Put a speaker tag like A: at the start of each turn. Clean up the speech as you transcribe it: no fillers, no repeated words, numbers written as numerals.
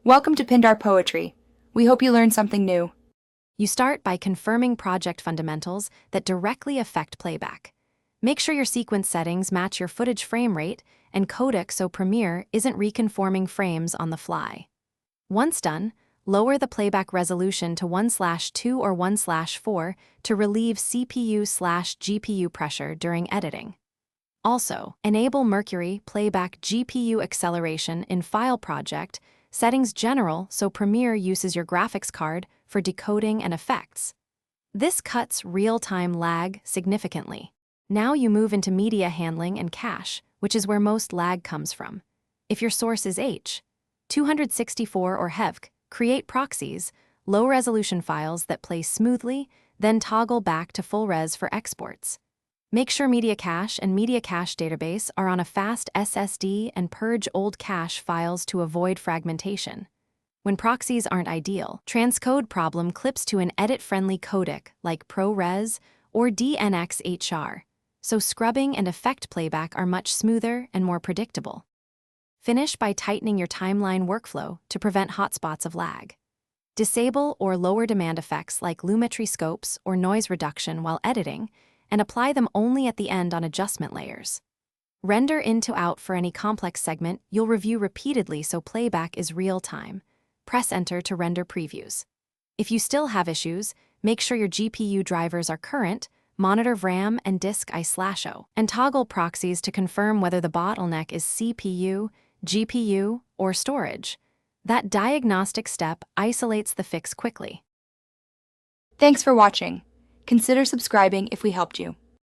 A: Welcome to Pindar Poetry. We hope you learned something new.
B: You start by confirming project fundamentals that directly affect playback. Make sure your sequence settings match your footage frame rate and codec so Premiere isn't reconforming frames on the fly. Once done, lower the playback resolution to 1/2 or 1/4 to relieve CPU/GPU pressure during editing. Also, enable Mercury Playback GPU acceleration in File Project, Settings General so Premiere uses your graphics card for decoding and effects. This cuts real-time lag significantly. Now you move into media handling and cache, which is where most lag comes from. If your source is H.264 or HEVC, create proxies, low-resolution files that play smoothly, then toggle back to full res for exports. Make sure Media Cache and Media Cache database are on a fast SSD and purge old cache files to avoid fragmentation. When proxies aren't ideal, transcode problem clips to an edit-friendly codec like ProRes or DNxHR, so scrubbing and effect playback are much smoother and more predictable. Finish by tightening your timeline workflow to prevent hotspots of lag. Disable or lower demand effects like lumetri scopes or noise reduction while editing, and apply them only at the end on adjustment layers. Render in to out for any complex segment you'll review repeatedly so playback is real-time. Press Enter to render previews. If you still have issues, make sure your GPU drivers are current, monitor VRAM and disk I/O, and toggle proxies to confirm whether the bottleneck is CPU, GPU, or storage. That diagnostic step isolates the fix quickly.
A: Thanks for watching. Consider subscribing if we helped you.